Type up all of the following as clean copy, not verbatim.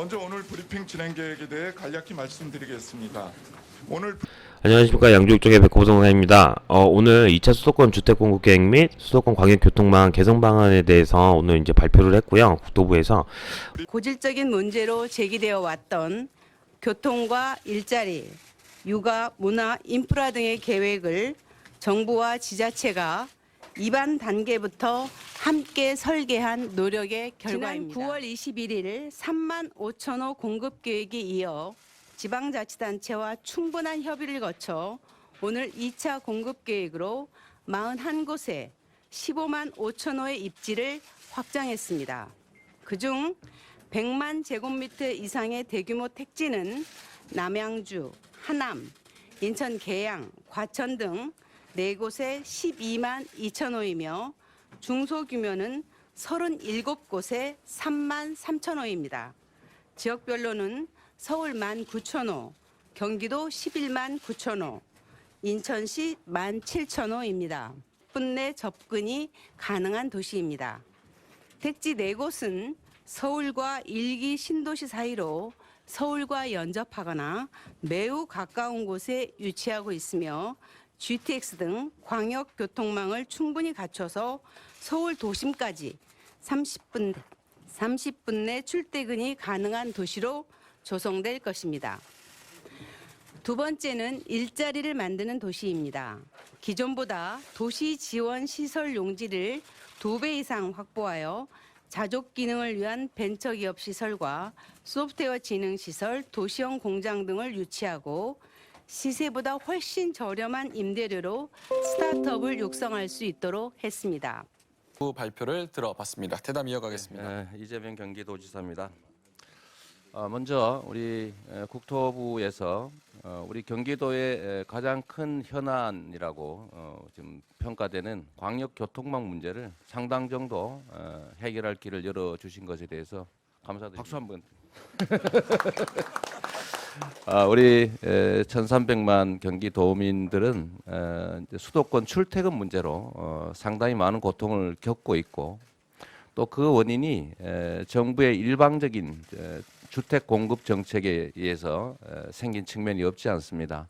먼저 오늘 브리핑 진행 계획에 대해 간략히 말씀드리겠습니다. 안녕하십니까. 양주육정의 백호성사입니다. 오늘 2차 수도권 주택공급계획 및 수도권 광역교통망 개선 방안에 대해서 오늘 이제 발표를 했고요. 국토부에서 고질적인 문제로 제기되어 왔던 교통과 일자리, 육아, 문화, 인프라 등의 계획을 정부와 지자체가 입안 단계부터 함께 설계한 노력의 결과입니다. 지난 9월 21일 3만 5천 호 공급 계획에 이어 지방자치단체와 충분한 협의를 거쳐 오늘 2차 공급 계획으로 41곳에 15만 5천 호의 입지를 확장했습니다. 그중 100만 제곱미터 이상의 대규모 택지는 남양주, 하남, 인천 계양, 과천 등 4곳에 12만 2천 호이며 중소규모는 37곳에 3만 3천 호입니다. 지역별로는 서울 1만 9천 호, 경기도 11만 9천 호, 인천시 1만 7천 호입니다. 10분 내 접근이 가능한 도시입니다. 택지 4곳은 서울과 1기 신도시 사이로 서울과 연접하거나 매우 가까운 곳에 위치하고 있으며 GTX 등 광역교통망을 충분히 갖춰서 서울 도심까지 30분 내 출퇴근이 가능한 도시로 조성될 것입니다. 두 번째는 일자리를 만드는 도시입니다. 기존보다 도시 지원 시설 용지를 2배 이상 확보하여 자족 기능을 위한 벤처기업 시설과 소프트웨어 지능 시설, 도시형 공장 등을 유치하고 시세보다 훨씬 저렴한 임대료로 스타트업을 육성할 수 있도록 했습니다. 발표를 들어봤습니다. 대담 이어가겠습니다. 이재명 경기도지사입니다. 먼저 우리 국토부에서 우리 경기도의 가장 큰 현안이라고 지금 평가되는 광역교통망 문제를 상당 정도 해결할 길을 열어주신 것에 대해서 감사드립니다. 박수 한번. 우리 1,300만 경기도민들은 수도권 출퇴근 문제로 상당히 많은 고통을 겪고 있고 또 그 원인이 정부의 일방적인 주택 공급 정책에 의해서 생긴 측면이 없지 않습니다.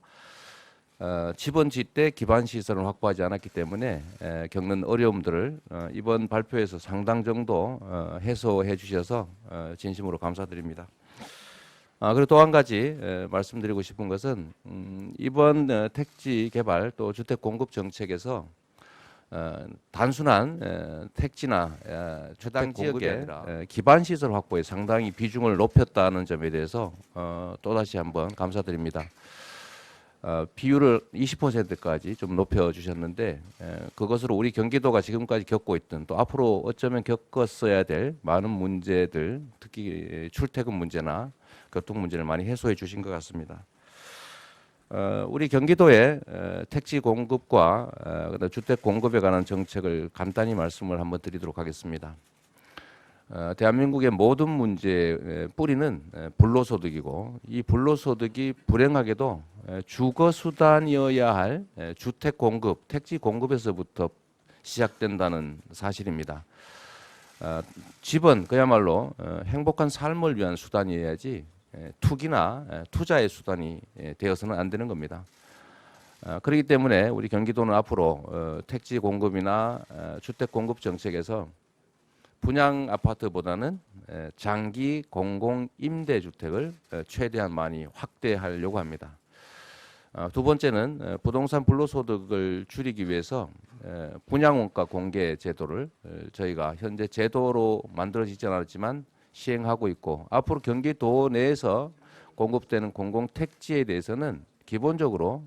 집원지 때 기반 시설을 확보하지 않았기 때문에 겪는 어려움들을 이번 발표에서 상당 정도 해소해 주셔서 진심으로 감사드립니다. 그리고 또 한 가지 말씀드리고 싶은 것은 이번 택지 개발 또 주택 공급 정책에서 단순한 택지나 주택 지역의 기반 시설 확보에 상당히 비중을 높였다는 점에 대해서 또다시 한번 감사드립니다. 비율을 20%까지 좀 높여주셨는데 그것으로 우리 경기도가 지금까지 겪고 있던 또 앞으로 어쩌면 겪었어야 될 많은 문제들, 특히 출퇴근 문제나 교통 문제를 많이 해소해 주신 것 같습니다. 우리 경기도의 택지 공급과 주택 공급에 관한 정책을 간단히 말씀을 한번 드리도록 하겠습니다. 대한민국의 모든 문제의 뿌리는 불로소득이고 이 불로소득이 불행하게도 주거수단이어야 할 주택 공급, 택지 공급에서부터 시작된다는 사실입니다. 집은 그야말로 행복한 삶을 위한 수단이어야지 투기나 투자의 수단이 되어서는 안 되는 겁니다. 그렇기 때문에 우리 경기도는 앞으로 택지 공급이나 주택 공급 정책에서 분양 아파트보다는 장기 공공 임대 주택을 최대한 많이 확대하려고 합니다. 두 번째는 부동산 불로소득을 줄이기 위해서 분양원가 공개 제도를 저희가 현재 제도로 만들어지지 않았지만 시행하고 있고 앞으로 경기도 내에서 공급되는 공공택지에 대해서는 기본적으로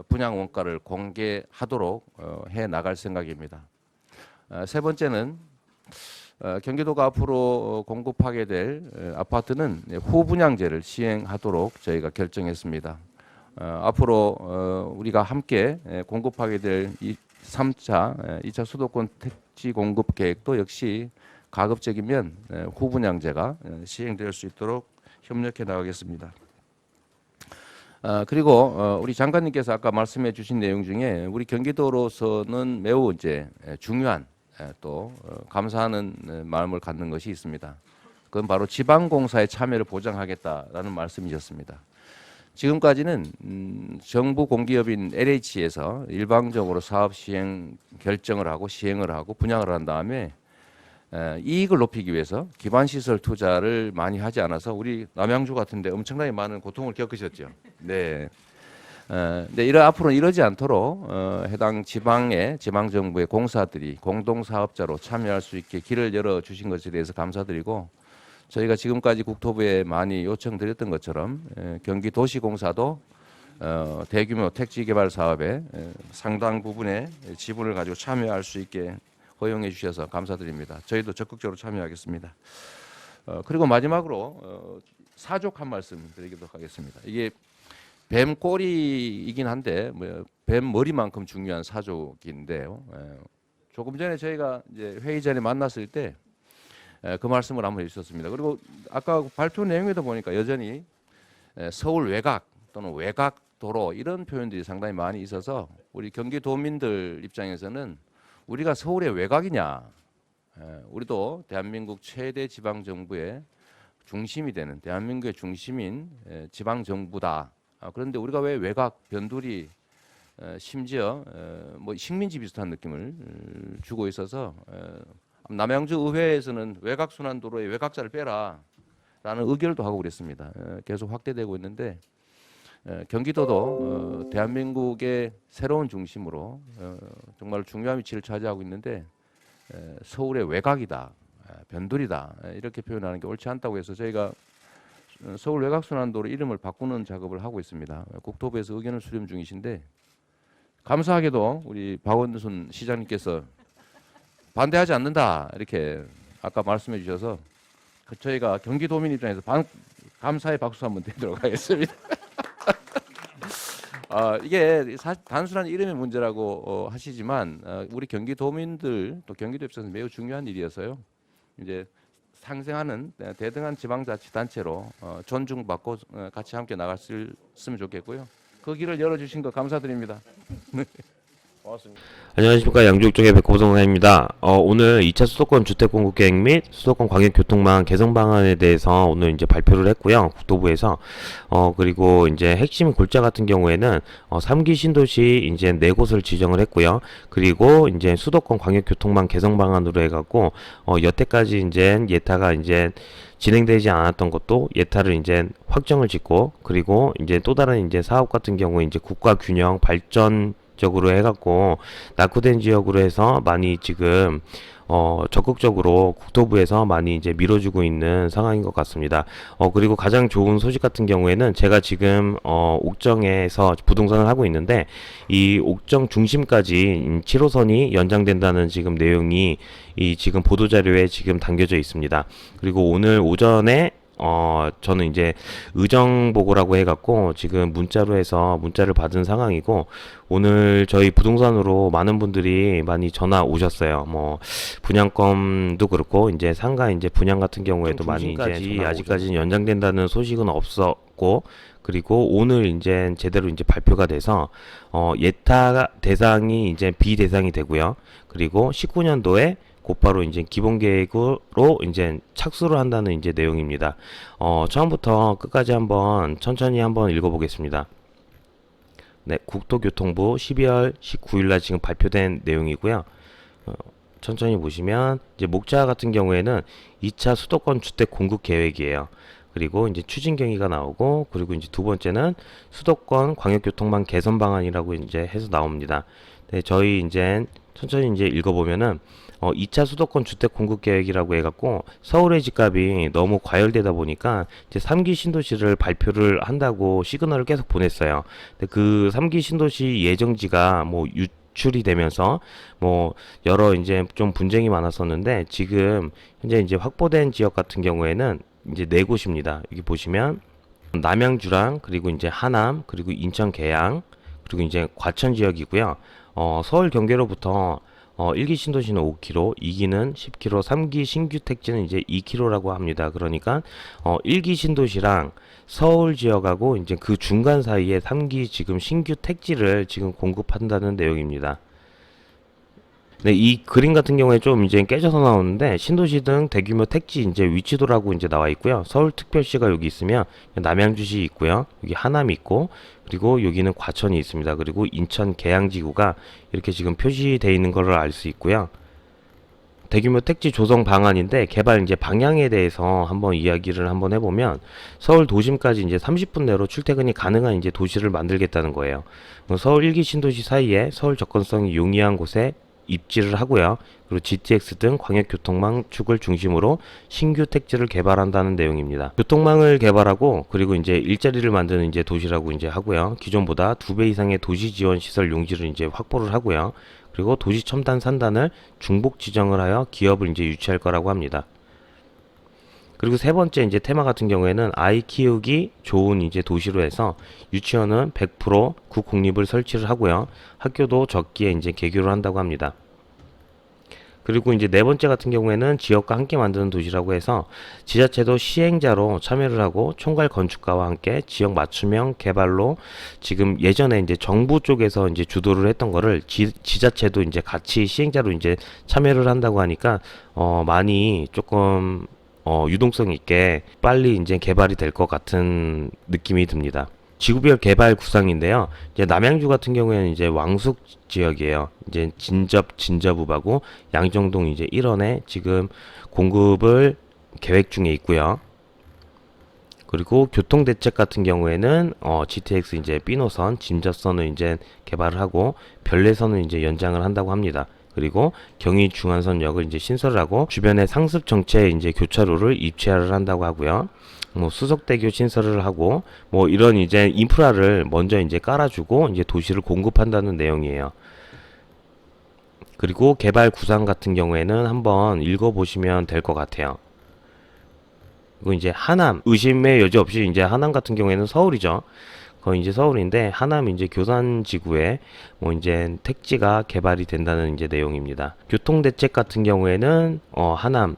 분양원가를 공개하도록 해 나갈 생각입니다. 세 번째는 경기도가 앞으로 공급하게 될 아파트는 후분양제를 시행하도록 저희가 결정했습니다. 앞으로 우리가 함께 공급하게 될 3차 2차 수도권 택지 공급 계획도 역시 가급적이면 후분양제가 시행될 수 있도록 협력해 나가겠습니다. 그리고 우리 장관님께서 아까 말씀해 주신 내용 중에 우리 경기도로서는 매우 이제 중요한 또 감사하는 마음을 갖는 것이 있습니다. 그건 바로 지방공사의 참여를 보장하겠다라는 말씀이셨습니다. 지금까지는 정부 공기업인 LH에서 일방적으로 사업 시행 결정을 하고 시행을 하고 분양을 한 다음에 이익을 높이기 위해서 기반시설 투자를 많이 하지 않아서 우리 남양주 같은데 엄청나게 많은 고통을 겪으셨죠. 네. 근데 앞으로는 이러지 않도록 해당 지방정부의 공사들이 공동사업자로 참여할 수 있게 길을 열어주신 것에 대해서 감사드리고, 저희가 지금까지 국토부에 많이 요청드렸던 것처럼 경기도시공사도 대규모 택지개발 사업에 상당 부분의 지분을 가지고 참여할 수 있게 허용해 주셔서 감사드립니다. 저희도 적극적으로 참여하겠습니다. 그리고 마지막으로 사족 한 말씀 드리도록 하겠습니다. 이게 뱀 꼬리이긴 한데 뱀 머리만큼 중요한 사족인데요. 조금 전에 저희가 이제 회의 전에 만났을 때 그 말씀을 한번 해주셨습니다. 그리고 아까 발표 내용에도 보니까 여전히 서울 외곽 또는 외곽도로 이런 표현들이 상당히 많이 있어서 우리 경기도민들 입장에서는 우리가 서울의 외곽이냐, 우리도 대한민국 최대 지방정부의 중심이 되는 대한민국의 중심인 지방정부다. 그런데 우리가 왜 외곽 변두리 심지어 뭐 식민지 비슷한 느낌을 주고 있어서 남양주 의회에서는 외곽순환도로에 외곽자를 빼라라는 의결도 하고 그랬습니다. 계속 확대되고 있는데 경기도도 대한민국의 새로운 중심으로 정말 중요한 위치를 차지하고 있는데 서울의 외곽이다, 변두리다 이렇게 표현하는 게 옳지 않다고 해서 저희가 서울 외곽순환도로 이름을 바꾸는 작업을 하고 있습니다. 국토부에서 의견을 수렴 중이신데 감사하게도 우리 박원순 시장님께서 반대하지 않는다 이렇게 아까 말씀해 주셔서 저희가 경기도민 입장에서 감사의 박수 한번 드리도록 하겠습니다. 이게 단순한 이름의 문제라고 하시지만 우리 경기도민들 또 경기도 입장에서 매우 중요한 일이어서요. 이제 상생하는 대등한 지방자치단체로 존중받고 같이 함께 나갔으면 좋겠고요. 그 길을 열어주신 거 감사드립니다. 고맙습니다. 안녕하십니까. 양주역 쪽의 백호성사입니다. 오늘 2차 수도권 주택공급계획 및 수도권 광역교통망 개선 방안에 대해서 오늘 이제 발표를 했고요. 국토부에서 그리고 이제 핵심 골자 같은 경우에는 3기 신도시 이제 4곳을 지정을 했고요. 그리고 이제 수도권 광역교통망 개선 방안으로 해갖고 여태까지 이제 예타가 이제 진행되지 않았던 것도 예타를 이제 확정을 짓고, 그리고 이제 또 다른 이제 사업 같은 경우에 이제 국가 균형 발전 적으로 해갖고 낙후된 지역으로 해서 많이 지금 적극적으로 국토부에서 많이 이제 밀어주고 있는 상황인 것 같습니다. 그리고 가장 좋은 소식 같은 경우에는 제가 지금 옥정에서 부동산을 하고 있는데 이 옥정 중심까지 7호선이 연장된다는 지금 내용이 이 지금 보도자료에 지금 담겨져 있습니다. 그리고 오늘 오전에 저는 이제 의정보고라고 해갖고 지금 문자로 해서 문자를 받은 상황이고, 오늘 저희 부동산으로 많은 분들이 많이 전화 오셨어요. 뭐 분양권도 그렇고 이제 상가 이제 분양 같은 경우에도 많이 이제 아직까지는 연장된다는 소식은 없었고, 그리고 오늘 이제 제대로 이제 발표가 돼서 예타 대상이 이제 비대상이 되고요. 그리고 19년도에 곧바로 이제 기본 계획으로 이제 착수를 한다는 이제 내용입니다. 처음부터 끝까지 한번 천천히 한번 읽어보겠습니다. 네, 국토교통부 12월 19일 날 지금 발표된 내용이고요. 천천히 보시면 이제 목자 같은 경우에는 2차 수도권 주택 공급 계획이에요. 그리고 이제 추진 경위가 나오고, 그리고 이제 두 번째는 수도권 광역교통망 개선 방안이라고 이제 해서 나옵니다. 네, 저희 이제 천천히 이제 읽어보면은 2차 수도권 주택 공급 계획이라고 해갖고 서울의 집값이 너무 과열되다 보니까 이제 3기 신도시를 발표를 한다고 시그널을 계속 보냈어요. 근데 그 3기 신도시 예정지가 뭐 유출이 되면서 뭐 여러 이제 좀 분쟁이 많았었는데, 지금 현재 이제 확보된 지역 같은 경우에는 이제 4곳입니다. 여기 보시면 남양주랑 그리고 이제 하남 그리고 인천 계양 그리고 이제 과천 지역이고요. 서울 경계로부터 1기 신도시는 5km, 2기는 10km, 3기 신규 택지는 이제 2km라고 합니다. 그러니까 1기 신도시랑 서울 지역하고 이제 그 중간 사이에 3기 지금 신규 택지를 지금 공급한다는 내용입니다. 네, 이 그림 같은 경우에 좀 이제 깨져서 나오는데 신도시 등 대규모 택지 이제 위치도라고 이제 나와 있고요. 서울특별시가 여기 있으면 남양주시 있고요. 여기 하남이 있고 그리고 여기는 과천이 있습니다. 그리고 인천 계양지구가 이렇게 지금 표시되어 있는 것을 알 수 있고요. 대규모 택지 조성 방안인데 개발 이제 방향에 대해서 한번 이야기를 한번 해보면 서울 도심까지 이제 30분 내로 출퇴근이 가능한 이제 도시를 만들겠다는 거예요. 서울 1기 신도시 사이에 서울 접근성이 용이한 곳에 입지를 하고요. 그리고 GTX 등 광역교통망 축을 중심으로 신규 택지를 개발한다는 내용입니다. 교통망을 개발하고 그리고 이제 일자리를 만드는 이제 도시라고 이제 하고요. 기존보다 2배 이상의 도시 지원 시설 용지를 이제 확보를 하고요. 그리고 도시 첨단 산단을 중복 지정을 하여 기업을 이제 유치할 거라고 합니다. 그리고 세 번째 이제 테마 같은 경우에는 아이 키우기 좋은 이제 도시로 해서 유치원은 100% 국공립을 설치를 하고요. 학교도 적기에 이제 개교를 한다고 합니다. 그리고 이제 네 번째 같은 경우에는 지역과 함께 만드는 도시라고 해서 지자체도 시행자로 참여를 하고 총괄 건축가와 함께 지역 맞춤형 개발로 지금 예전에 이제 정부 쪽에서 이제 주도를 했던 거를 지자체도 이제 같이 시행자로 이제 참여를 한다고 하니까 많이 조금 유동성 있게 빨리 이제 개발이 될 것 같은 느낌이 듭니다. 지구별 개발 구상인데요. 이제 남양주 같은 경우에는 이제 왕숙 지역이에요. 이제 진접읍하고 양정동 이제 1원에 지금 공급을 계획 중에 있고요. 그리고 교통 대책 같은 경우에는 GTX 이제 B노선, 진접선을 이제 개발을 하고 별내선을 이제 연장을 한다고 합니다. 그리고 경의 중앙선역을 이제 신설을 하고 주변에 상습 정체 이제 교차로를 입체화를 한다고 하고요. 뭐 수석대교 신설을 하고 뭐 이런 이제 인프라를 먼저 이제 깔아주고 이제 도시를 공급한다는 내용이에요. 그리고 개발 구상 같은 경우에는 한번 읽어보시면 될 것 같아요. 그리고 이제 하남, 의심의 여지 없이 이제 하남 같은 경우에는 서울이죠. 거의 이제 서울인데 하남 이제 교산지구에 뭐 이제 택지가 개발이 된다는 이제 내용입니다. 교통대책 같은 경우에는 하남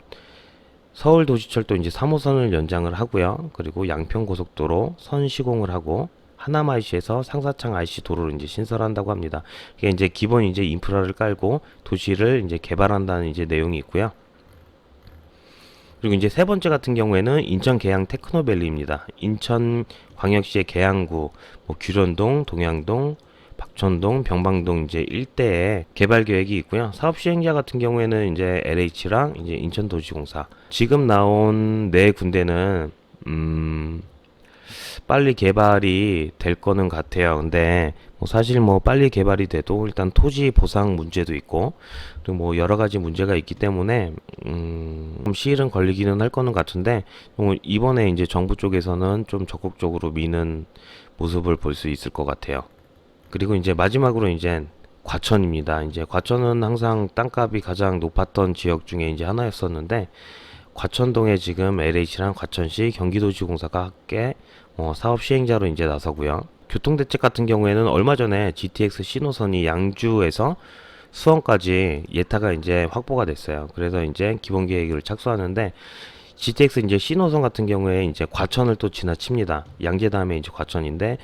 서울도시철도 이제 3호선을 연장을 하고요. 그리고 양평고속도로 선 시공을 하고 하남 IC에서 상사창 IC 도로를 이제 신설한다고 합니다. 이게 이제 기본 이제 인프라를 깔고 도시를 이제 개발한다는 이제 내용이 있고요. 그리고 이제 세 번째 같은 경우에는 인천 계양 테크노밸리입니다. 인천 광역시의 계양구, 뭐 규련동, 동양동, 박천동, 병방동 이제 일대에 개발 계획이 있고요. 사업 시행자 같은 경우에는 이제 LH랑 이제 인천도시공사. 지금 나온 네 군데는 빨리 개발이 될 거는 같아요. 근데 뭐 사실 뭐 빨리 개발이 돼도 일단 토지 보상 문제도 있고 또 뭐 여러 가지 문제가 있기 때문에 좀 시일은 걸리기는 할 거는 같은데 이번에 이제 정부 쪽에서는 좀 적극적으로 미는 모습을 볼 수 있을 것 같아요. 그리고 이제 마지막으로 이제 과천입니다. 이제 과천은 항상 땅값이 가장 높았던 지역 중에 이제 하나였었는데 과천동에 지금 LH랑 과천시 경기도시공사가 함께 사업 시행자로 이제 나서고요. 교통대책 같은 경우에는 얼마 전에 GTX 신호선이 양주에서 수원까지 예타가 이제 확보가 됐어요. 그래서 이제 기본 계획을 착수하는데 GTX 이제 신호선 같은 경우에 이제 과천을 또 지나칩니다. 양재 다음에 이제 과천인데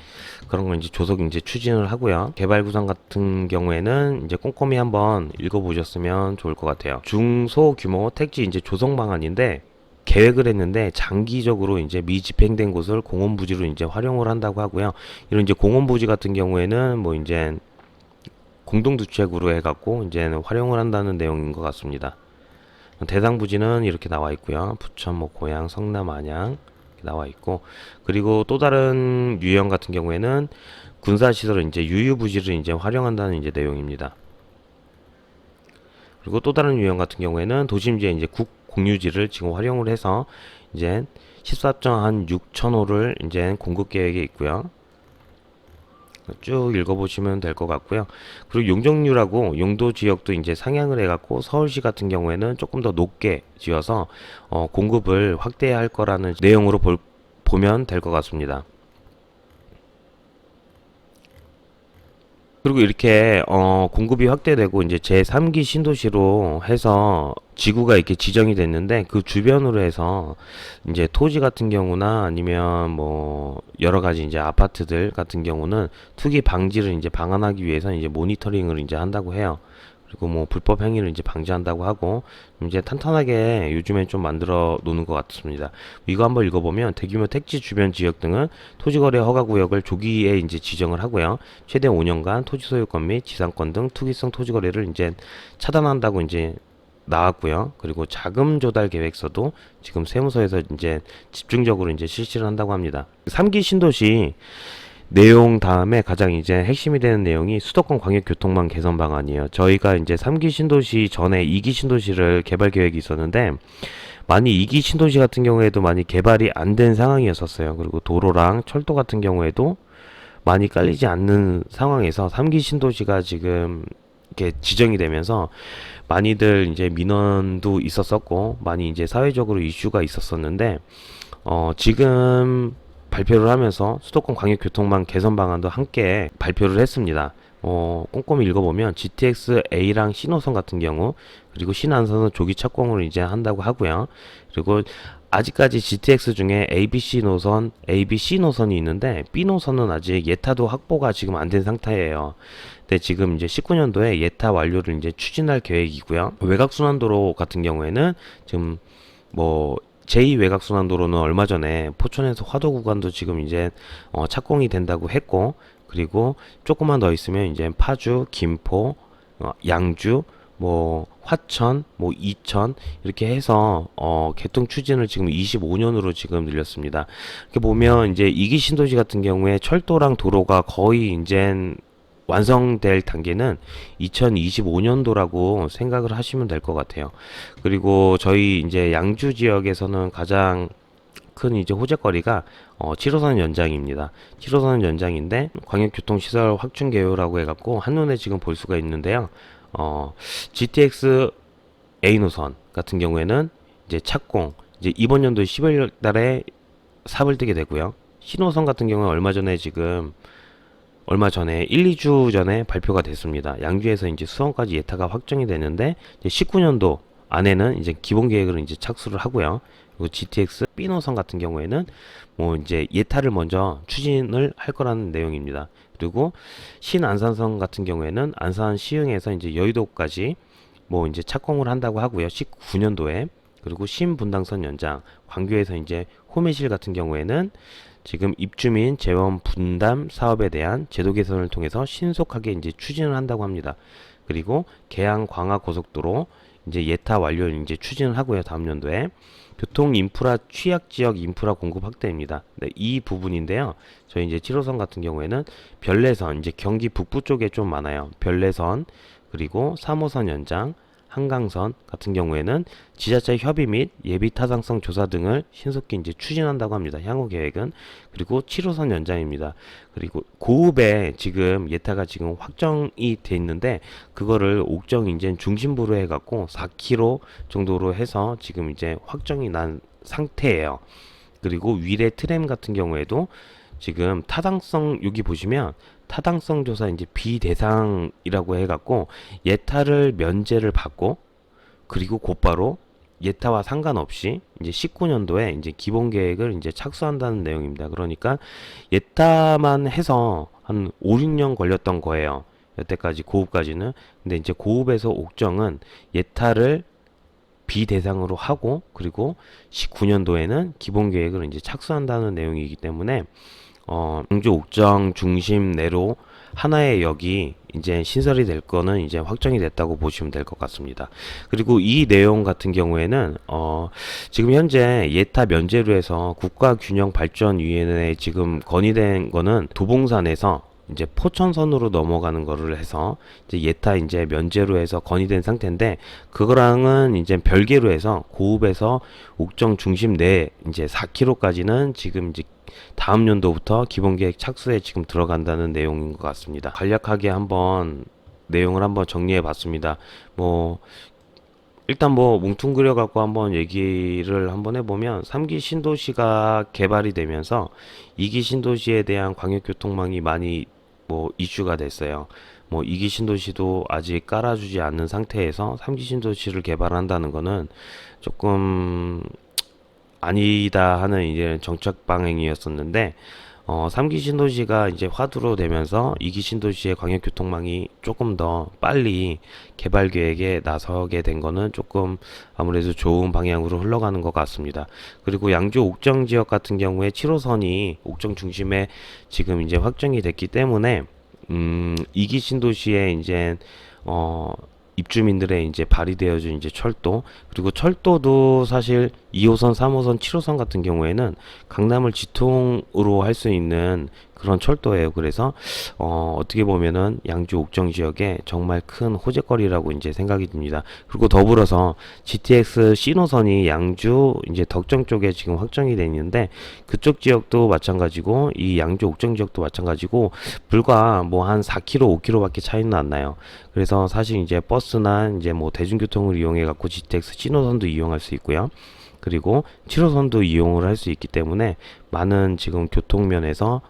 그런 걸 이제 조속 이제 추진을 하고요. 개발 구상 같은 경우에는 이제 꼼꼼히 한번 읽어보셨으면 좋을 것 같아요. 중소 규모 택지 이제 조성 방안인데 계획을 했는데 장기적으로 이제 미집행된 곳을 공원부지로 이제 활용을 한다고 하고요. 이런 이제 공원부지 같은 경우에는 뭐 이제 공동주택으로 해갖고 이제 활용을 한다는 내용인 것 같습니다. 대상 부지는 이렇게 나와 있고요. 부천, 뭐 고양, 성남, 안양 나와 있고 그리고 또 다른 유형 같은 경우에는 군사 시설을 이제 유유 부지를 이제 활용한다는 이제 내용입니다. 그리고 또 다른 유형 같은 경우에는 도심지에 이제 국공유지를 지금 활용을 해서 이제 14.6천호를 이제 공급 계획에 있고요. 쭉 읽어보시면 될 것 같고요. 그리고 용적률하고 용도 지역도 이제 상향을 해갖고 서울시 같은 경우에는 조금 더 높게 지어서 공급을 확대할 거라는 내용으로 보면 될 것 같습니다. 그리고 이렇게 공급이 확대되고 이제 제3기 신도시로 해서 지구가 이렇게 지정이 됐는데 그 주변으로 해서 이제 토지 같은 경우나 아니면 뭐 여러 가지 이제 아파트들 같은 경우는 투기 방지를 이제 방안하기 위해서 이제 모니터링을 이제 한다고 해요. 그리고 뭐 불법 행위를 이제 방지한다고 하고 이제 탄탄하게 요즘엔 좀 만들어 놓는 것 같습니다. 이거 한번 읽어보면 대규모 택지 주변 지역 등은 토지거래 허가구역을 조기에 이제 지정을 하고요. 최대 5년간 토지 소유권 및 지상권 등 투기성 토지거래를 이제 차단한다고 이제 나왔고요. 그리고 자금 조달 계획서도 지금 세무서에서 이제 집중적으로 이제 실시를 한다고 합니다. 3기 신도시 내용 다음에 가장 이제 핵심이 되는 내용이 수도권 광역교통망 개선 방안이에요. 저희가 이제 3기 신도시 전에 2기 신도시를 개발 계획이 있었는데 많이 2기 신도시 같은 경우에도 많이 개발이 안 된 상황이었었어요. 그리고 도로랑 철도 같은 경우에도 많이 깔리지 않는 상황에서 3기 신도시가 지금 이렇게 지정이 되면서 많이들 이제 민원도 있었었고 많이 이제 사회적으로 이슈가 있었었는데 지금 발표를 하면서 수도권 광역교통망 개선 방안도 함께 발표를 했습니다. 꼼꼼히 읽어보면 GTX A랑 C노선 같은 경우 그리고 C난선은 조기 착공을 이제 한다고 하고요. 그리고 아직까지 GTX 중에 ABC 노선, ABC 노선이 있는데 B 노선은 아직 예타도 확보가 지금 안 된 상태예요. 근데 지금 이제 19년도에 예타 완료를 이제 추진할 계획이고요. 외곽순환도로 같은 경우에는 지금 뭐 제2외곽순환도로는 얼마 전에 포천에서 화도 구간도 지금 이제 착공이 된다고 했고 그리고 조금만 더 있으면 이제 파주, 김포, 양주, 뭐 화천, 뭐 이천 이렇게 해서 개통 추진을 지금 25년으로 지금 늘렸습니다. 이렇게 보면 이제 2기 신도시 같은 경우에 철도랑 도로가 거의 이제 완성될 단계는 2025년도라고 생각을 하시면 될 것 같아요. 그리고 저희 이제 양주 지역에서는 가장 큰 이제 호재거리가 7호선 연장입니다. 7호선 연장인데 광역교통시설 확충 개요라고 해갖고 한눈에 지금 볼 수가 있는데요. GTX A 노선 같은 경우에는 이제 착공 이제 이번 연도 11월 달에 삽을 뜨게 되고요. 신호선 같은 경우는 얼마 전에 1, 2주 전에 발표가 됐습니다. 양주에서 이제 수원까지 예타가 확정이 되는데 이제 19년도 안에는 이제 기본 계획을 이제 착수를 하고요. 그리고 GTX B 노선 같은 경우에는 뭐 이제 예타를 먼저 추진을 할 거라는 내용입니다. 그리고 신안산선 같은 경우에는 안산 시흥에서 이제 여의도까지 뭐 이제 착공을 한다고 하고요. 19년도에 그리고 신분당선 연장 광교에서 이제 호매실 같은 경우에는 지금 입주민 재원 분담 사업에 대한 제도 개선을 통해서 신속하게 이제 추진을 한다고 합니다. 그리고 계양 광화 고속도로 이제 예타 완료 이제 추진을 하고요. 다음 연도에 교통 인프라 취약 지역 인프라 공급 확대입니다. 네, 이 부분인데요. 저희 이제 7호선 같은 경우에는 별내선 이제 경기 북부 쪽에 좀 많아요. 별내선 그리고 3호선 연장 한강선 같은 경우에는 지자체 협의 및 예비 타당성 조사 등을 신속히 이제 추진한다고 합니다. 향후 계획은. 그리고 7호선 연장입니다. 그리고 고읍에 지금 예타가 지금 확정이 돼 있는데 그거를 옥정 이제 중심부로 해갖고 4km 정도로 해서 지금 이제 확정이 난 상태예요. 그리고 위례 트램 같은 경우에도 지금 타당성 여기 보시면 타당성 조사 이제 비대상이라고 해갖고 예타를 면제를 받고 그리고 곧바로 예타와 상관없이 이제 19년도에 이제 기본 계획을 이제 착수한다는 내용입니다. 그러니까 예타만 해서 한 5, 6년 걸렸던 거예요. 여태까지 고읍까지는. 근데 이제 고읍에서 옥정은 예타를 비대상으로 하고 그리고 19년도에는 기본 계획을 이제 착수한다는 내용이기 때문에 광주 옥정 중심 내로 하나의 역이 이제 신설이 될 거는 이제 확정이 됐다고 보시면 될 것 같습니다. 그리고 이 내용 같은 경우에는 지금 현재 예타 면제로 해서 국가균형발전위원회에 지금 건의된 거는 도봉산에서 이제 포천선으로 넘어가는 거를 해서 이제 예타 이제 면제로 해서 건의된 상태인데 그거랑은 이제 별개로 해서 고읍에서 옥정 중심 내 이제 4km까지는 지금 이제 다음 연도부터 기본계획 착수에 지금 들어간다는 내용인 것 같습니다. 간략하게 한번 내용을 한번 정리해 봤습니다. 뭐 일단 뭐 뭉뚱그려 갖고 한번 얘기를 한번 해보면 3기 신도시가 개발이 되면서 2기 신도시에 대한 광역교통망이 많이 뭐 이슈가 됐어요. 뭐 2기 신도시도 아직 깔아주지 않는 상태에서 3기 신도시를 개발한다는 거는 조금 아니다 하는 이제 정책 방향이었었는데 3기 신도시가 이제 화두로 되면서 2기 신도시의 광역교통망이 조금 더 빨리 개발 계획에 나서게 된 거는 조금 아무래도 좋은 방향으로 흘러가는 것 같습니다. 그리고 양주 옥정 지역 같은 경우에 7호선이 옥정 중심에 지금 이제 확정이 됐기 때문에 2기 신도시에 이제 입주민들의 이제 발휘되어진 이제 철도, 그리고 철도도 사실 2호선, 3호선, 7호선 같은 경우에는 강남을 지통으로 할 수 있는 그런 철도예요. 그래서 어떻게 보면은 양주 옥정 지역에 정말 큰 호재거리라고 이제 생각이 듭니다. 그리고 더불어서 GTX 신호선이 양주 이제 덕정 쪽에 지금 확정이 돼 있는데, 그쪽 지역도 마찬가지고 이 양주 옥정 지역도 마찬가지고 불과 뭐 한 4km, 5km밖에 차이는 안 나요. 그래서 사실 이제 버스나 이제 뭐 대중교통을 이용해 갖고 GTX 신호선도 이용할 수 있고요. 그리고 7호선도 이용을 할 수 있기 때문에 많은 지금 교통면에서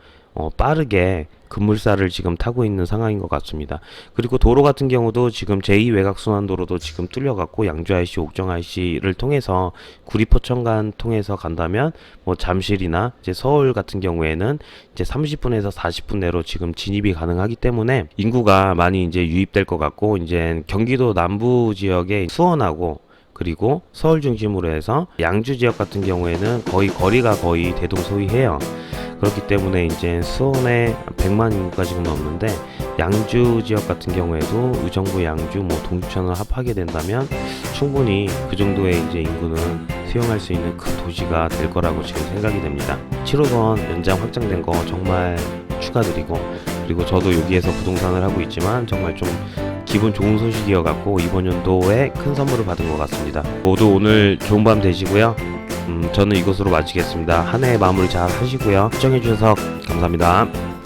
빠르게 급물살을 지금 타고 있는 상황인 것 같습니다. 그리고 도로 같은 경우도 지금 제2외곽순환도로도 지금 뚫려갖고 양주 IC, 옥정 IC를 통해서 구리포천간 통해서 간다면 뭐 잠실이나 이제 서울 같은 경우에는 이제 30분에서 40분 내로 지금 진입이 가능하기 때문에 인구가 많이 이제 유입될 것 같고, 이제 경기도 남부 지역에 수원하고 그리고 서울 중심으로 해서 양주 지역 같은 경우에는 거의 거리가 거의 대동소이해요. 그렇기 때문에 이제 수원에 100만 인구가 지금 넘는데, 양주 지역 같은 경우에도 의정부, 양주, 뭐 동천을 합하게 된다면 충분히 그 정도의 이제 인구는 수용할 수 있는 큰 도시가 될 거라고 지금 생각이 됩니다. 7호선 연장 확장된 거 정말 축하드리고, 그리고 저도 여기에서 부동산을 하고 있지만 정말 좀 기분 좋은 소식이어 갖고 이번 연도에 큰 선물을 받은 것 같습니다. 모두 오늘 좋은 밤 되시고요. 저는 이것으로 마치겠습니다. 한 해의 마무리 잘 하시고요. 시청해주셔서 감사합니다.